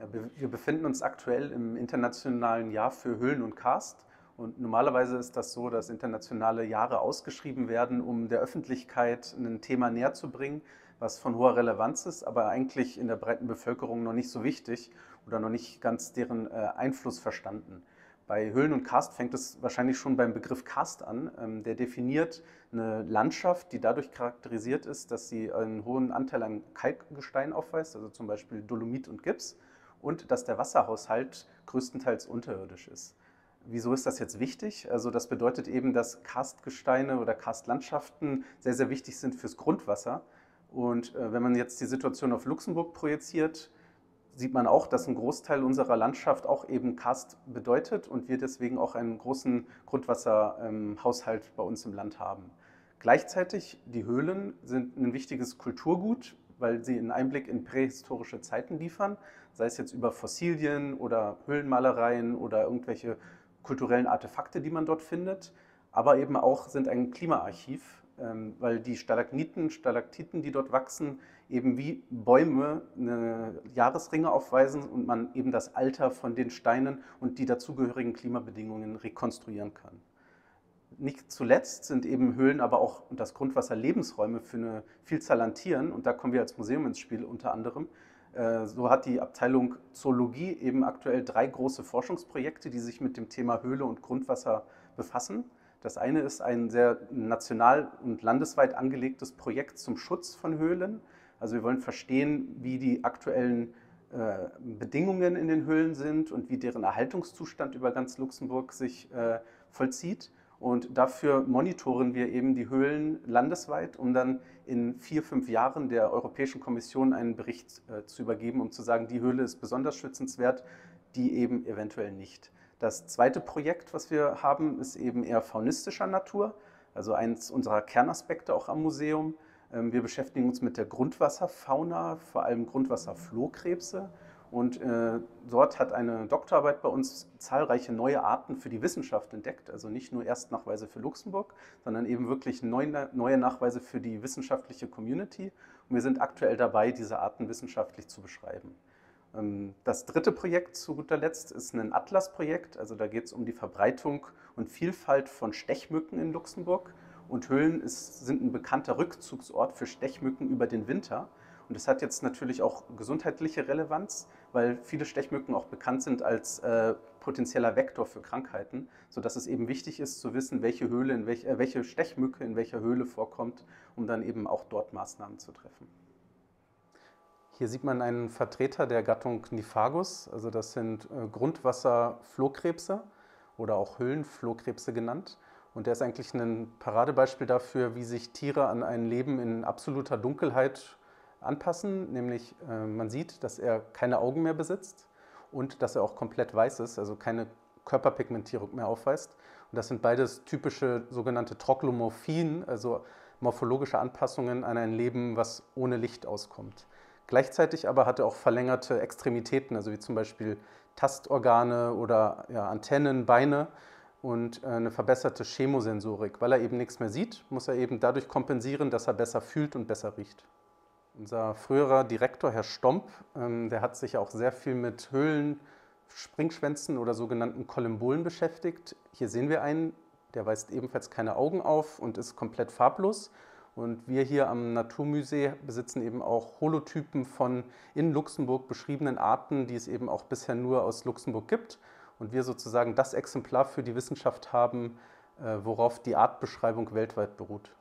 Ja, wir befinden uns aktuell im internationalen Jahr für Höhlen und Karst. Und normalerweise ist das so, dass internationale Jahre ausgeschrieben werden, um der Öffentlichkeit ein Thema näher zu bringen, was von hoher Relevanz ist, aber eigentlich in der breiten Bevölkerung noch nicht so wichtig oder noch nicht ganz deren Einfluss verstanden. Bei Höhlen und Karst fängt es wahrscheinlich schon beim Begriff Karst an. Der definiert eine Landschaft, die dadurch charakterisiert ist, dass sie einen hohen Anteil an Kalkgestein aufweist, also zum Beispiel Dolomit und Gips, und dass der Wasserhaushalt größtenteils unterirdisch ist. Wieso ist das jetzt wichtig? Also das bedeutet eben, dass Karstgesteine oder Karstlandschaften sehr, sehr wichtig sind fürs Grundwasser. Und wenn man jetzt die Situation auf Luxemburg projiziert, sieht man auch, dass ein Großteil unserer Landschaft auch eben Karst bedeutet und wir deswegen auch einen großen Grundwasserhaushalt bei uns im Land haben. Gleichzeitig, die Höhlen sind ein wichtiges Kulturgut, weil sie einen Einblick in prähistorische Zeiten liefern, sei es jetzt über Fossilien oder Höhlenmalereien oder irgendwelche kulturellen Artefakte, die man dort findet, aber eben auch sind ein Klimaarchiv, weil die Stalagniten, Stalaktiten, die dort wachsen, eben wie Bäume eine Jahresringe aufweisen und man eben das Alter von den Steinen und die dazugehörigen Klimabedingungen rekonstruieren kann. Nicht zuletzt sind eben Höhlen aber auch und das Grundwasser Lebensräume für eine Vielzahl an Tieren und da kommen wir als Museum ins Spiel unter anderem. So hat die Abteilung Zoologie eben aktuell 3 große Forschungsprojekte, die sich mit dem Thema Höhle und Grundwasser befassen. Das eine ist ein sehr national und landesweit angelegtes Projekt zum Schutz von Höhlen. Also wir wollen verstehen, wie die aktuellen Bedingungen in den Höhlen sind und wie deren Erhaltungszustand über ganz Luxemburg sich vollzieht. Und dafür monitoren wir eben die Höhlen landesweit, um dann in 4, 5 Jahren der Europäischen Kommission einen Bericht zu übergeben, um zu sagen, die Höhle ist besonders schützenswert, die eben eventuell nicht. Das zweite Projekt, was wir haben, ist eben eher faunistischer Natur, also eins unserer Kernaspekte auch am Museum. Wir beschäftigen uns mit der Grundwasserfauna, vor allem Grundwasserflohkrebse. Und dort hat eine Doktorarbeit bei uns zahlreiche neue Arten für die Wissenschaft entdeckt. Also nicht nur Erstnachweise für Luxemburg, sondern eben wirklich neue Nachweise für die wissenschaftliche Community. Und wir sind aktuell dabei, diese Arten wissenschaftlich zu beschreiben. Das dritte Projekt zu guter Letzt ist ein Atlas-Projekt. Also da geht es um die Verbreitung und Vielfalt von Stechmücken in Luxemburg. Und Höhlen sind ein bekannter Rückzugsort für Stechmücken über den Winter. Und das hat jetzt natürlich auch gesundheitliche Relevanz, weil viele Stechmücken auch bekannt sind als potenzieller Vektor für Krankheiten, sodass es eben wichtig ist zu wissen, welche Stechmücke in welcher Höhle vorkommt, um dann eben auch dort Maßnahmen zu treffen. Hier sieht man einen Vertreter der Gattung Niphagus, also das sind Grundwasserflohkrebse oder auch Höhlenflohkrebse genannt. Und der ist eigentlich ein Paradebeispiel dafür, wie sich Tiere an ein Leben in absoluter Dunkelheit anpassen. Nämlich man sieht, dass er keine Augen mehr besitzt und dass er auch komplett weiß ist, also keine Körperpigmentierung mehr aufweist. Und das sind beides typische sogenannte Troglomorphien, also morphologische Anpassungen an ein Leben, was ohne Licht auskommt. Gleichzeitig aber hat er auch verlängerte Extremitäten, also wie zum Beispiel Tastorgane oder ja, Antennen, Beine und eine verbesserte Chemosensorik. Weil er eben nichts mehr sieht, muss er eben dadurch kompensieren, dass er besser fühlt und besser riecht. Unser früherer Direktor, Herr Stomp, der hat sich auch sehr viel mit Höhlenspringschwänzen oder sogenannten Kollembolen beschäftigt. Hier sehen wir einen, der weist ebenfalls keine Augen auf und ist komplett farblos. Und wir hier am Naturmuseum besitzen eben auch Holotypen von in Luxemburg beschriebenen Arten, die es eben auch bisher nur aus Luxemburg gibt. Und wir sozusagen das Exemplar für die Wissenschaft haben, worauf die Artbeschreibung weltweit beruht.